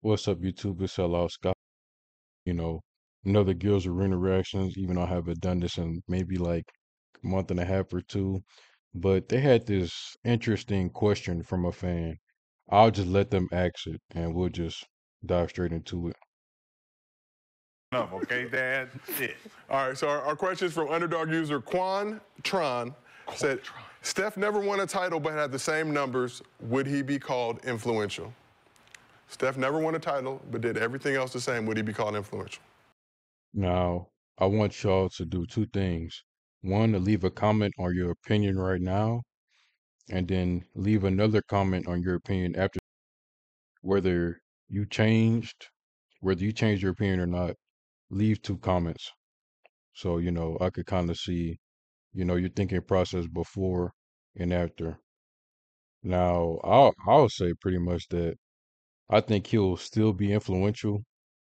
What's up, YouTube? It's Out Scott. You know, another Gills Arena reactions, even though I haven't done this in maybe like a month and a half or two. But they had this interesting question from a fan. I'll just let them ask it and we'll just dive straight into it. Okay, Dad? Shit. All right, so our question is from underdog user Quan Tron. Said, Steph never won a title but had the same numbers. Would he be called influential? Steph never won a title but did everything else the same. Would he be called influential? Now, I want y'all to do two things. One, to leave a comment on your opinion right now, and then leave another comment on your opinion after whether you changed, whether you changed your opinion or not. Leave two comments. So, I could kind of see, your thinking process before and after. Now, I'll say pretty much that I think he'll still be influential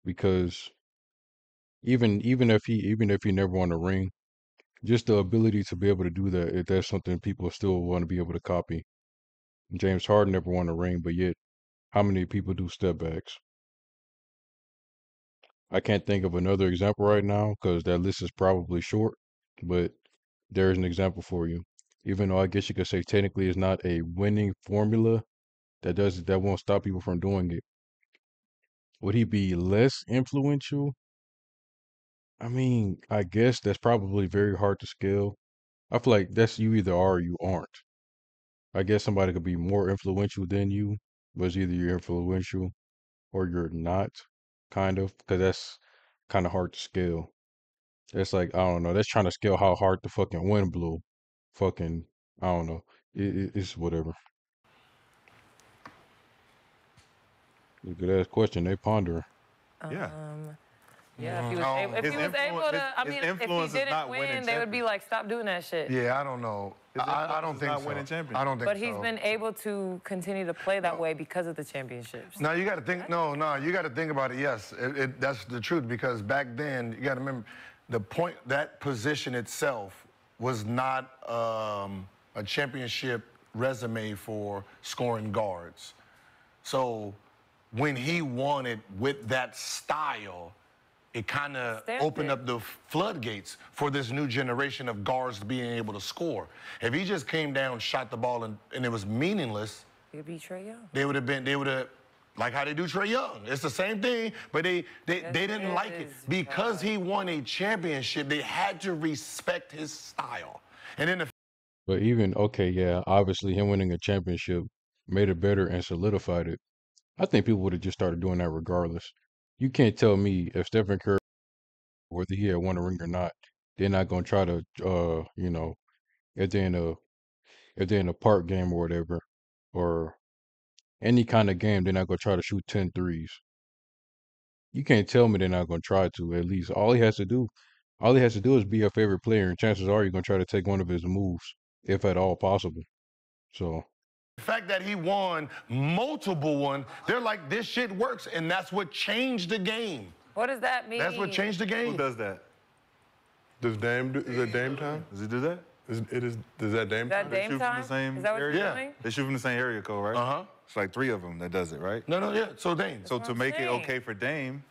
because even if he never won a ring, just the ability to be able to do that, if that's something people still want to be able to copy. James Harden never won a ring, but yet how many people do step backs? I can't think of another example right now because that list is probably short, but there's an example for you. Even though I guess you could say technically it's not a winning formula, that won't stop people from doing it. Would he be less influential? I mean, I guess that's probably very hard to scale. I feel like that's you either are or you aren't. I guess somebody could be more influential than you, but it's either you're influential or you're not, kind of, because that's kind of hard to scale. It's like, I don't know, that's trying to scale how hard the fucking wind blew. Fucking, I don't know. It's whatever. Good ass question. They ponder. Yeah. Yeah, if he was able to, I mean, if he didn't win, they would be like, stop doing that shit. Yeah, I don't know. I don't think so. I don't think so. But he's been able to continue to play that way because of the championships. No, you got to think. No, you got to think about it. Yes, that's the truth. Because back then, you got to remember, that position itself was not a championship resume for scoring guards. So when he won it with that style, it kind of opened up the floodgates for this new generation of guards being able to score. If he just came down, shot the ball, and it was meaningless, it'd be Trae Young. they would have, like how they do Trae Young. It's the same thing, but they didn't like it. Because he won a championship, they had to respect his style. And then But even, okay, yeah, obviously him winning a championship made it better and solidified it. I think people would have just started doing that regardless. You can't tell me if Stephen Curry, whether he had won a ring or not, they're not gonna try to, if they're in a park game or whatever, or any kind of game, they're not gonna try to shoot 10 threes. You can't tell me they're not gonna try to. At least all he has to do is be your favorite player, and chances are you're gonna try to take one of his moves, if at all possible. So. the fact that he won multiple ones, they're like, this shit works, and that's what changed the game. What does that mean? That's what changed the game. Who does that? Does Dame do, is it Dame time? Does he do that? Does that Dame Is that time? Dame shoot from time? the same Is that what you're area? doing? They shoot from the same area code, right? Uh-huh. It's like 3 of them that does it, right? No, yeah, so Dame. So what to I'm make it saying. okay for Dame,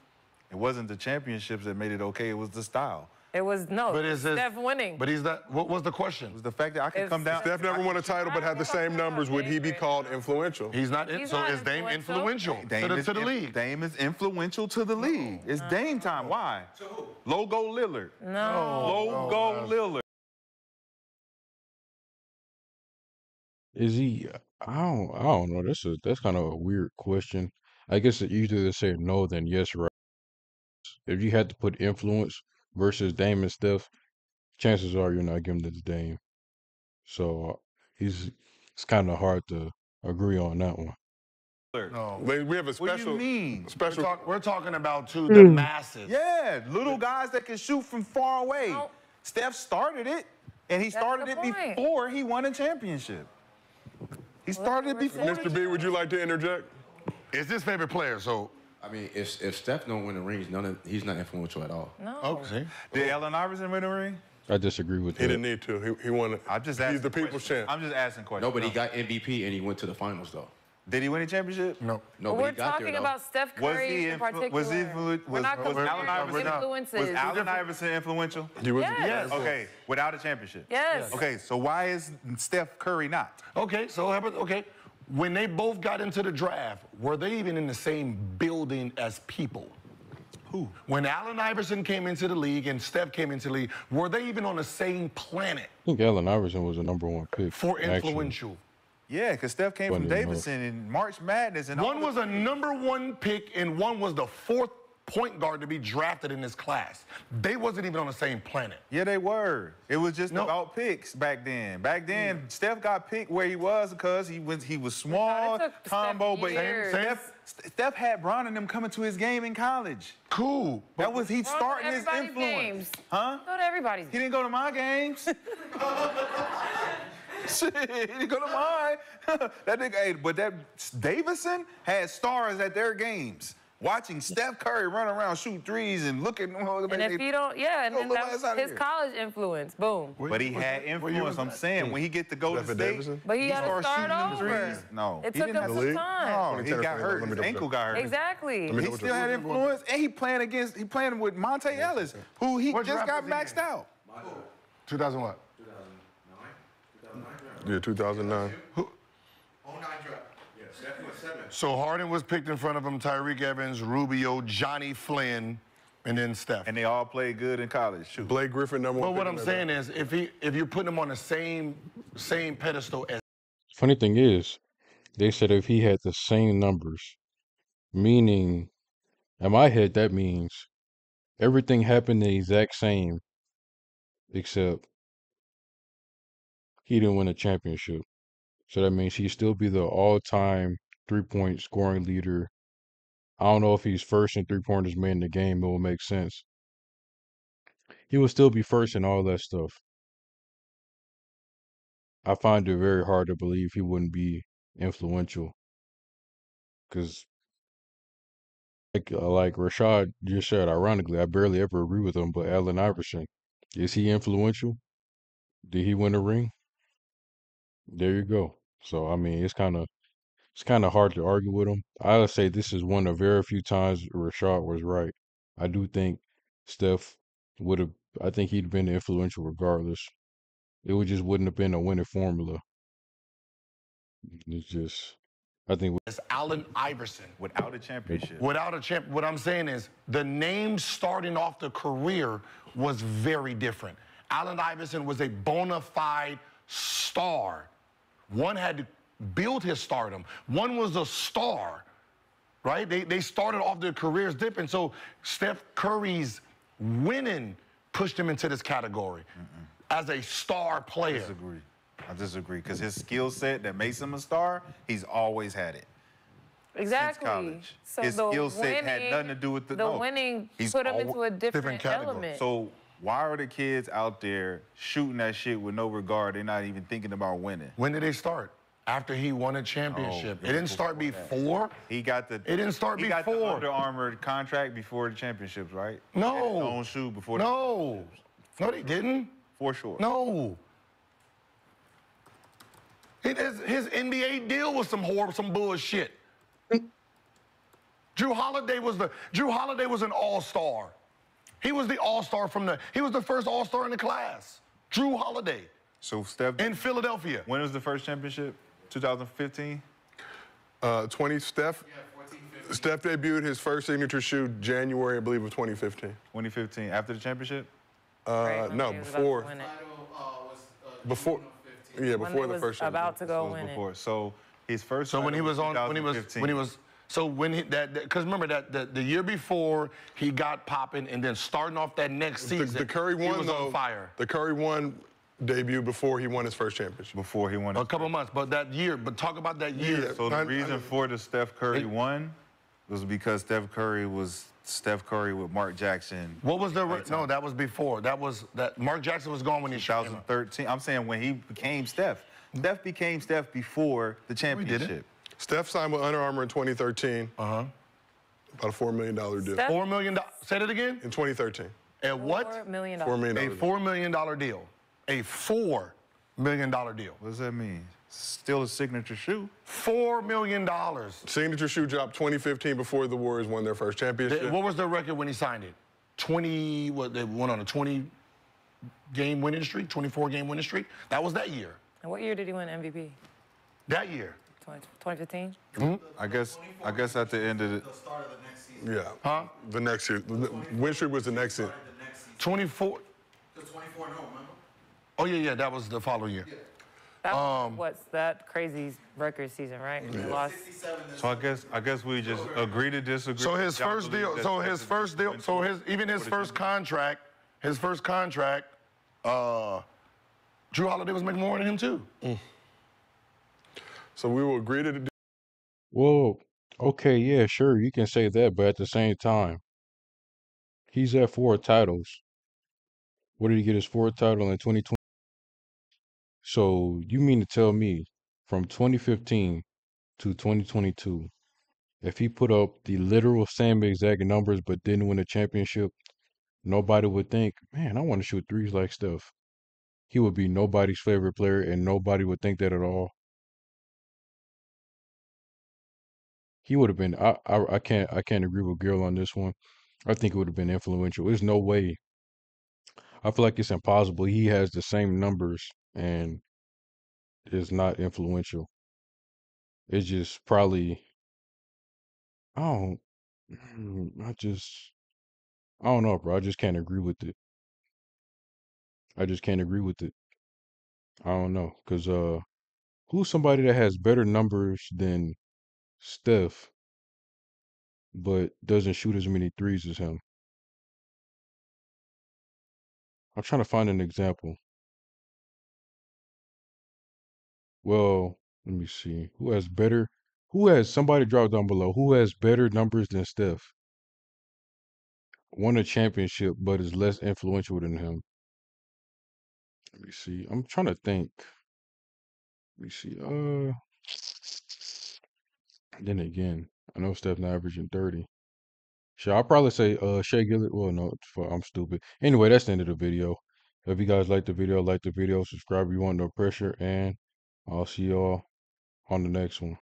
it wasn't the championships that made it okay, it was the style. It was, no, But is this, Steph winning. But he's not, what was the question? It was the fact that I could If come down. Steph never won a title but had the same numbers. Would he be called influential? He's not, He's so not is Dame influential influential. to the league? Dame is influential to the league. It's Dame time. Why? Logo Lillard. No. Logo Lillard. Is he? I don't know. That's kind of a weird question. I guess it's easier to say no than yes, right? If you had to put influence versus Dame and Steph, chances are you're not giving it to Dame. So it's kind of hard to agree on that one. No. We have a special. What do you mean? Special. We're talking about the masses. Yeah, little guys that can shoot from far away. No. Steph started it, and he started the it point. before he won a championship. He started it before. Mr. B, would you like to interject? It's his favorite player, so. I mean, if Steph don't win the rings, he's not influential at all. No. Okay. Did Allen Iverson win the ring? I disagree with He that. didn't need to. He won it. I'm just He's asking the people's questions. champ. I'm just asking questions. No, but he got MVP and he went to the finals though. Did he win a championship? No. No, But but we're he got talking there, though. about Steph Curry in particular. We're not comparing Allen Iverson influences. Was Allen Iverson influential? Yes. Okay, without a championship. Yes. Okay, so why is Steph Curry not? Okay, so when they both got into the draft, were they even in the same building as people? Who? When Allen Iverson came into the league and Steph came into the league, were they even on the same planet? I think Allen Iverson was the #1 pick. For actually. influential. Yeah, because Steph came from Funny Davidson in March Madness. And One was a #1 pick and one was the 4th point guard to be drafted in this class. They wasn't even on the same planet. Yeah, they were. It was just about picks back then. Back then, Steph got picked where he was because he was small, combo, but Steph had Bronny and them coming to his game in college. Cool. That was he starting his influence. Games. Huh? Go to everybody's. He didn't go to my games. Shit, he didn't go to mine. That nigga, hey, but that Davidson had stars at their games. Watching Steph Curry run around, shoot threes, and look at them. And if you don't, and then that was his college influence. Boom. But he had influence. I'm saying when he get to go to State, but he had to start over. No, it took him some time. No, he got hurt. His ankle got hurt. Exactly. He still had influence, and he playing with Monte Ellis, who he just got maxed out. 2000 what? 2009. Yeah, 2009. 09 draft. Yeah, Steph was 7. So Harden was picked in front of him, Tyreek Evans, Rubio, Johnny Flynn, and then Steph. And they all played good in college. Shoot. Blake Griffin, #1 But pick. what I'm saying is, if you're putting him on the same pedestal as. Funny thing is, they said if he had the same numbers, meaning, in my head, that means everything happened the exact same, except he didn't win a championship. So that means he'd still be the all-time three-point scoring leader. I don't know if he's first in three-pointers made in the game. It will make sense. He will still be first in all that stuff. I find it very hard to believe he wouldn't be influential. Because, like Rashad just said, ironically, I barely ever agree with him, but Allen Iverson, is he influential? Did he win a ring? There you go. So, I mean, it's kind of hard to argue with him. I would say this is one of very few times Rashad was right. I do think Steph I think he'd been influential regardless. It wouldn't have been a winning formula. It's just, I think. It's Allen Iverson. Without a championship. Without a champ. What I'm saying is, the name starting off the career was very different. Allen Iverson was a bona fide star. One had to build his stardom. One was a star, right? They started off their careers different. So Steph Curry's winning pushed him into this category as a star player. I disagree because his skill set that makes him a star, he's always had it. Exactly. Since college. So His skill set had nothing to do with the winning put him into a different element. So why are the kids out there shooting that shit with no regard? They're not even thinking about winning. When did they start? After he won a championship. It didn't start before. It didn't start before. He got the Under Armour contract before the championships, right? No. He had his own shoe before the championships. No, they didn't. For sure. No. His NBA deal was some bullshit. Drew Holiday was an all-star. He was the all-star he was the first all-star in the class. Drew Holiday. So Steph in Philadelphia. When was the first championship? 2015? Steph debuted his first signature shoe January, I believe, of 2015. 2015, after the championship? No, before. Before the first championship. About to go win it. So his first. So when he was because remember that the year before he got popping, and then starting off that next season, the Curry one he was on fire. The Curry one debuted before he won his first championship. Before he won. A couple months, but that year. But talk about that year. So the reason for the Steph Curry one was because Steph Curry was Steph Curry with Mark Jackson. What was no? That was before. That Mark Jackson was gone when he shot 2013. I'm saying when he became Steph. Steph became Steph before the championship. Steph signed with Under Armour in 2013. About a $4 million deal. $4 million. Say that again. In 2013. And what? $4 million. $4 million. A $4 million deal. A $4 million deal. What does that mean? Still a signature shoe. $4 million. Signature shoe dropped 2015 before the Warriors won their first championship. What was the record when he signed it? 20, what, they went on a 20-game winning streak, 24-game winning streak? That was that year. And what year did he win MVP? That year. 2015? I guess at the end of the start of the next season. Yeah. Huh? The next year. Win streak was the next year. 24. The 24 no, remember? Oh, yeah, that was the following year. That was, what's that crazy record season, right? When he lost. So I guess we just agree to disagree. So his first deal, even his first contract, Drew Holiday was making more than him too. So we will agree to. Well, okay, yeah, sure, you can say that, but at the same time, he's at 4 titles. What did he get his 4th title in 2020? So you mean to tell me from 2015 to 2022, if he put up the literal same exact numbers but didn't win a championship, nobody would think, man, I want to shoot threes like Steph. He would be nobody's favorite player, and nobody would think that at all. He would have been. I can't agree with Gil on this one. I think it would have been influential. There's no way. I feel like it's impossible. He has the same numbers and is not influential. It's just probably. I don't. I don't know, bro. I just can't agree with it. I just can't agree with it. I don't know, cause who's somebody that has better numbers than Steph, but doesn't shoot as many threes as him? I'm trying to find an example. Well, let me see. Who has somebody drop down below? Who has better numbers than Steph? Won a championship, but is less influential than him. Let me see. I'm trying to think. Let me see. Then again, I know Steph not averaging 30. Sure, I'll probably say Shea Gilbert. Well, no, I'm stupid. Anyway, that's the end of the video. If you guys like the video, subscribe if you want no pressure, and I'll see y'all on the next one.